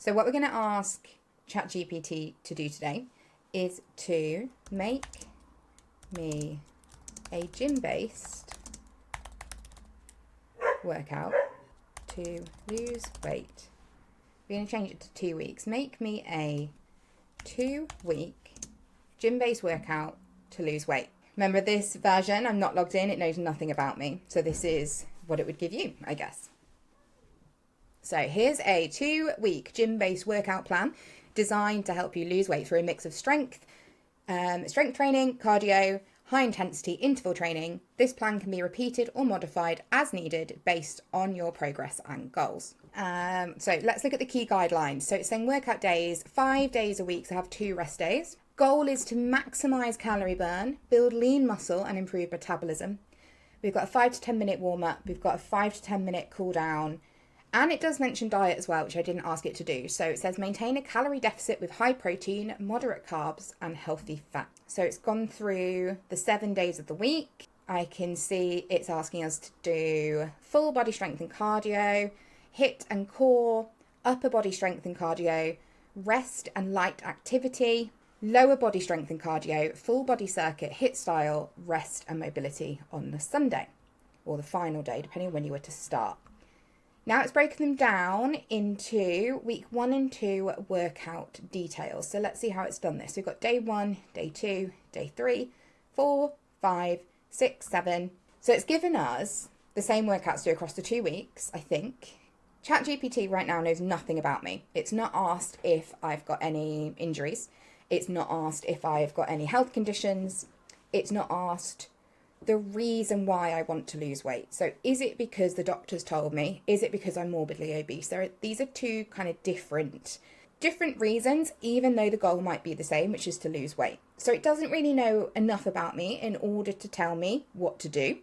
So what we're going to ask ChatGPT to do today is to make me a gym-based workout to lose weight. We're going to change it to 2 weeks. Make me a 2-week gym-based workout to lose weight. Remember, this version, I'm not logged in. It knows nothing about me. So this is what it would give you, I guess. So here's a 2-week gym-based workout plan designed to help you lose weight through a mix of strength training, cardio, high-intensity interval training. This plan can be repeated or modified as needed based on your progress and goals. So let's look at the key guidelines. So it's saying workout days, 5 days a week, so have 2 rest days. Goal is to maximize calorie burn, build lean muscle and improve metabolism. We've got a 5 to 10 minute warm up. We've got a 5 to 10 minute cool down. And it does mention diet as well, which I didn't ask it to do. So it says maintain a calorie deficit with high protein, moderate carbs and healthy fat. So it's gone through the 7 days of the week. I can see it's asking us to do full body strength and cardio, HIIT and core, upper body strength and cardio, rest and light activity, lower body strength and cardio, full body circuit, HIIT style, rest and mobility on the Sunday or the final day, depending on when you were to start. Now it's broken them down into week 1 and 2 workout details. So let's see how it's done this. We've got day 1, day 2, day 3, 4, 5, 6, 7. So it's given us the same workouts to do across the 2 weeks, I think. ChatGPT right now knows nothing about me. It's not asked if I've got any injuries. It's not asked if I've got any health conditions. It's not asked the reason why I want to lose weight. So is it because the doctors told me? Is it because I'm morbidly obese? These are 2 kind of different reasons, even though the goal might be the same, which is to lose weight. So it doesn't really know enough about me in order to tell me what to do.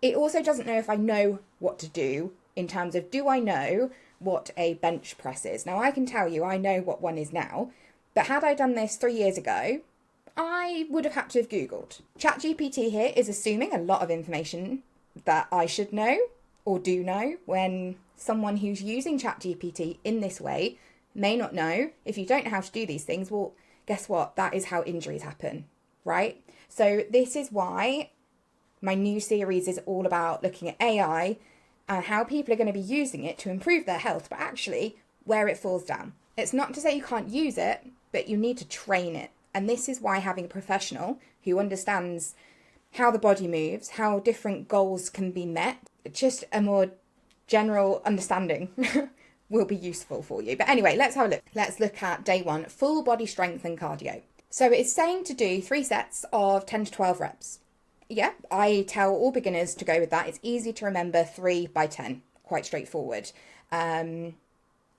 It also doesn't know if I know what to do in terms of, do I know what a bench press is? Now I can tell you I know what one is now, but had I done this 3 years ago, I would have had to have Googled. ChatGPT here is assuming a lot of information that I should know or do know, when someone who's using ChatGPT in this way may not know. If you don't know how to do these things, well, guess what? That is how injuries happen, right? So this is why my new series is all about looking at AI and how people are going to be using it to improve their health, but actually where it falls down. It's not to say you can't use it, but you need to train it. And this is why having a professional who understands how the body moves, how different goals can be met, just a more general understanding will be useful for you. But anyway, let's have a look. Let's look at day 1, full body strength and cardio. So it's saying to do 3 sets of 10 to 12 reps. Yeah, I tell all beginners to go with that. It's easy to remember 3 by 10, quite straightforward.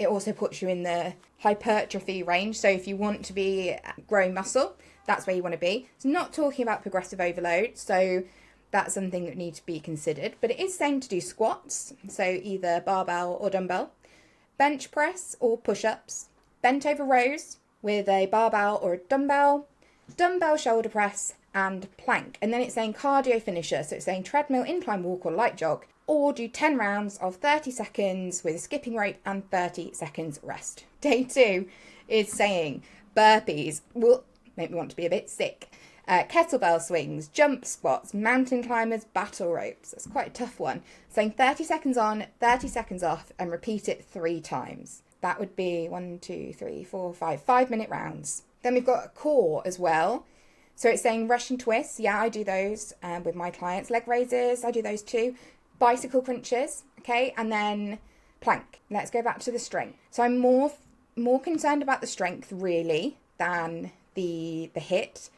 It also puts you in the hypertrophy range. So if you want to be growing muscle, that's where you want to be. It's not talking about progressive overload. So that's something that needs to be considered. But it is saying to do squats. So either barbell or dumbbell. Bench press or push-ups. Bent over rows with a barbell or a dumbbell. Dumbbell shoulder press and plank. And then it's saying cardio finisher. So it's saying treadmill, incline walk or light jog. Or do 10 rounds of 30 seconds with a skipping rope and 30 seconds rest. Day 2 is saying burpees, will make me want to be a bit sick. Kettlebell swings, jump squats, mountain climbers, battle ropes. That's quite a tough one. Saying 30 seconds on, 30 seconds off and repeat it 3 times. That would be 5 minute rounds. Then we've got core as well. So it's saying Russian twists. Yeah, I do those with my clients. Leg raises, I do those too. Bicycle crunches, okay, and then plank. Let's go back to the strength. So I'm more concerned about the strength really than the HIIT.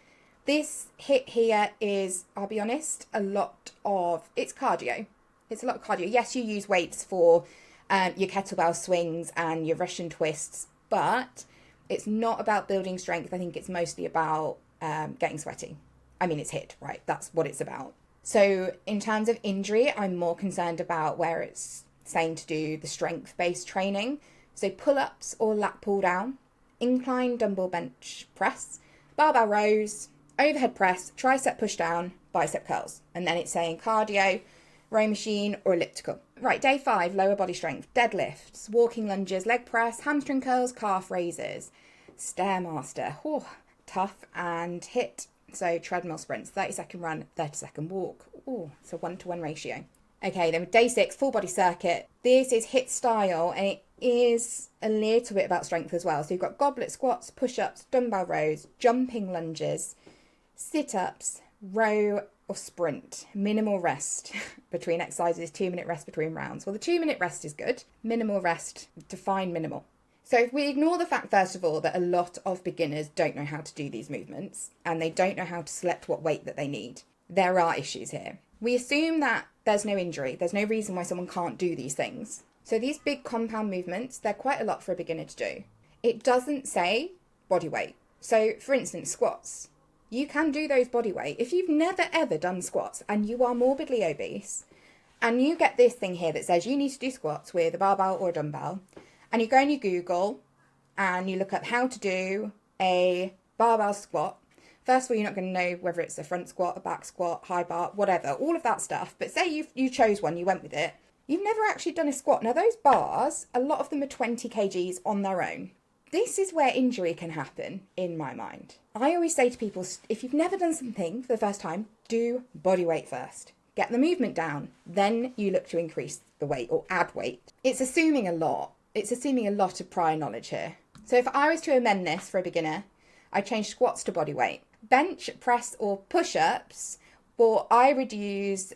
This HIIT here is, I'll be honest, it's cardio. It's a lot of cardio. Yes, you use weights for your kettlebell swings and your Russian twists, but it's not about building strength. I think it's mostly about getting sweaty. I mean, it's HIIT, right? That's what it's about. So in terms of injury, I'm more concerned about where it's saying to do the strength-based training. So pull-ups or lat pull-down, incline dumbbell bench press, barbell rows, overhead press, tricep push-down, bicep curls. And then it's saying cardio, row machine, or elliptical. Right, day 5, lower body strength, deadlifts, walking lunges, leg press, hamstring curls, calf raises, Stairmaster, tough, and HIIT. So treadmill sprints, 30-second run, 30-second walk. It's a 1-to-1 ratio. Okay, then day 6, full body circuit. This is HIIT style, and it is a little bit about strength as well. So you've got goblet squats, push-ups, dumbbell rows, jumping lunges, sit-ups, row or sprint, minimal rest between exercises, 2-minute rest between rounds. Well, the 2-minute rest is good. Minimal rest, define minimal. So if we ignore the fact, first of all, that a lot of beginners don't know how to do these movements and they don't know how to select what weight that they need, there are issues here. We assume that there's no injury, there's no reason why someone can't do these things. So these big compound movements, they're quite a lot for a beginner to do. It doesn't say body weight. So for instance, squats. You can do those body weight. If you've never ever done squats and you are morbidly obese and you get this thing here that says you need to do squats with a barbell or a dumbbell, and you go and you Google and you look up how to do a barbell squat. First of all, you're not going to know whether it's a front squat, a back squat, high bar, whatever, all of that stuff. But say you chose one, you went with it. You've never actually done a squat. Now, those bars, a lot of them are 20 kgs on their own. This is where injury can happen, in my mind. I always say to people, if you've never done something for the first time, do body weight first. Get the movement down. Then you look to increase the weight or add weight. It's assuming a lot. It's assuming a lot of prior knowledge here. So if I was to amend this for a beginner, I'd change squats to body weight. Bench, press or push-ups, well, I would use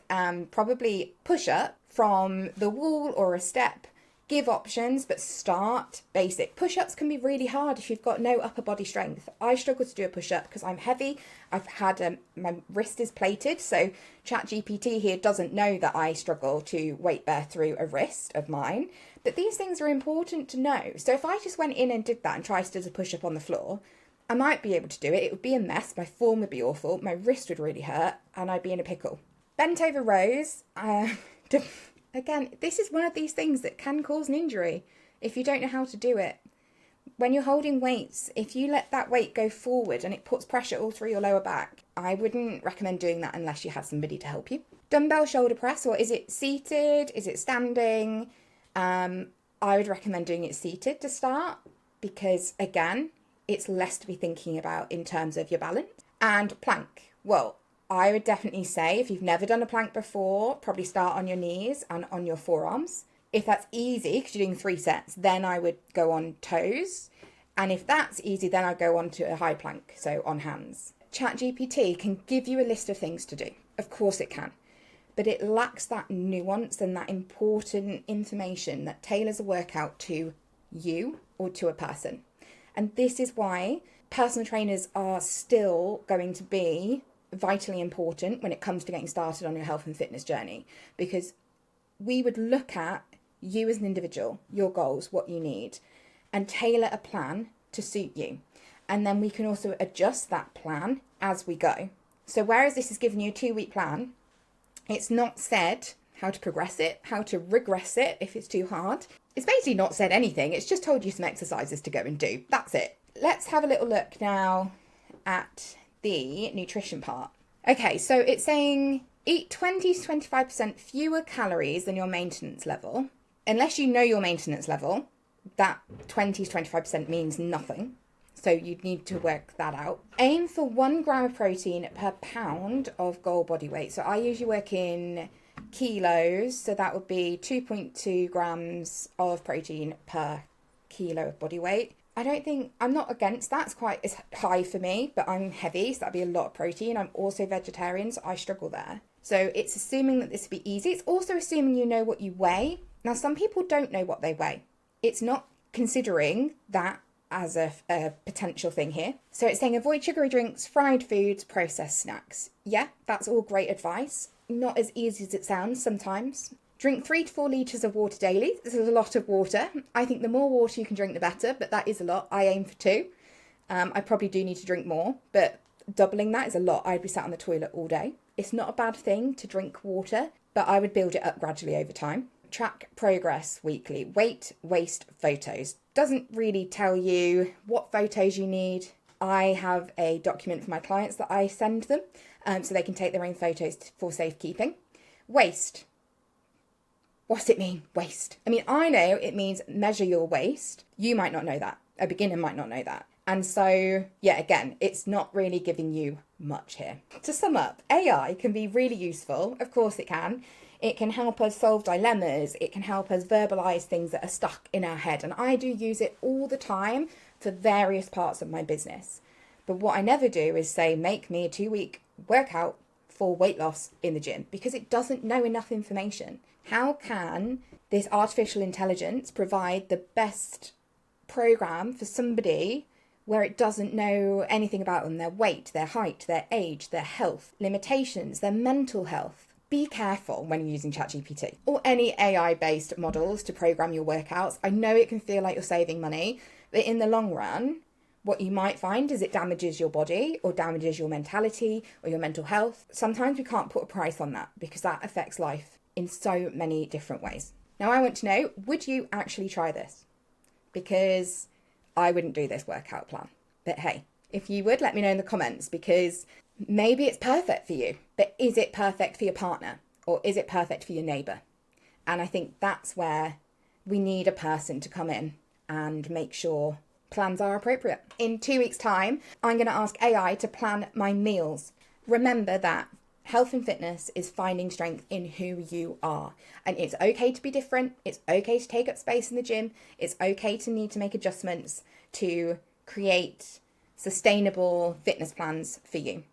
probably push-up from the wall or a step. Give options, but start basic. Push-ups can be really hard if you've got no upper body strength. I struggle to do a push-up because I'm heavy. I've had, my wrist is plated, so ChatGPT here doesn't know that I struggle to weight bear through a wrist of mine. But these things are important to know. So if I just went in and did that and tried to do a push-up on the floor, I might be able to do it. It would be a mess. My form would be awful. My wrist would really hurt and I'd be in a pickle. Bent over rows. Again, this is one of these things that can cause an injury if you don't know how to do it. When you're holding weights, if you let that weight go forward and it puts pressure all through your lower back, I wouldn't recommend doing that unless you had somebody to help you. Dumbbell shoulder press, or is it seated? Is it standing? I would recommend doing it seated to start because, again, it's less to be thinking about in terms of your balance. And plank. Well, I would definitely say if you've never done a plank before, probably start on your knees and on your forearms. If that's easy, because you're doing 3 sets, then I would go on toes. And if that's easy, then I'd go on to a high plank, so on hands. ChatGPT can give you a list of things to do. Of course it can. But it lacks that nuance and that important information that tailors a workout to you or to a person. And this is why personal trainers are still going to be vitally important when it comes to getting started on your health and fitness journey, because we would look at you as an individual, your goals, what you need, and tailor a plan to suit you. And then we can also adjust that plan as we go. So whereas this is giving you a 2-week plan, it's not said how to progress it, how to regress it if it's too hard. It's basically not said anything. It's just told you some exercises to go and do. That's it. Let's have a little look now at the nutrition part. Okay, so it's saying eat 20 to 25% fewer calories than your maintenance level. Unless you know your maintenance level, that 20 to 25% means nothing. So you need to work that out. Aim for 1 gram of protein per pound of goal body weight. So I usually work in kilos. So that would be 2.2 grams of protein per kilo of body weight. I'm not against that. It's high for me, but I'm heavy, so that'd be a lot of protein. I'm also vegetarian, so I struggle there. So it's assuming that this would be easy. It's also assuming you know what you weigh. Now, some people don't know what they weigh. It's not considering that as a potential thing here. So it's saying avoid sugary drinks, fried foods, processed snacks. Yeah, that's all great advice. Not as easy as it sounds sometimes. Drink 3 to 4 litres of water daily. This is a lot of water. I think the more water you can drink, the better, but that is a lot. I aim for 2. I probably do need to drink more, but doubling that is a lot. I'd be sat on the toilet all day. It's not a bad thing to drink water, but I would build it up gradually over time. Track progress weekly. Weight, waist, photos. Doesn't really tell you what photos you need. I have a document for my clients that I send them so they can take their own photos for safekeeping. Waist. What's it mean, waist? I mean, I know it means measure your waist. You might not know that. A beginner might not know that. And so, yeah, again, it's not really giving you much here. To sum up, AI can be really useful. Of course it can. It can help us solve dilemmas. It can help us verbalize things that are stuck in our head. And I do use it all the time for various parts of my business. But what I never do is say, make me a 2-week workout for weight loss in the gym, because it doesn't know enough information. How can this artificial intelligence provide the best program for somebody where it doesn't know anything about them, their weight, their height, their age, their health, limitations, their mental health? Be careful when you're using ChatGPT or any AI-based models to program your workouts. I know it can feel like you're saving money, but in the long run, what you might find is it damages your body or damages your mentality or your mental health. Sometimes we can't put a price on that because that affects life in so many different ways. Now, I want to know, would you actually try this? Because I wouldn't do this workout plan. But hey, if you would, let me know in the comments, because maybe it's perfect for you, but is it perfect for your partner or is it perfect for your neighbour? And I think that's where we need a person to come in and make sure plans are appropriate. In 2 weeks' time, I'm going to ask AI to plan my meals. Remember that health and fitness is finding strength in who you are. And it's okay to be different. It's okay to take up space in the gym. It's okay to need to make adjustments to create sustainable fitness plans for you.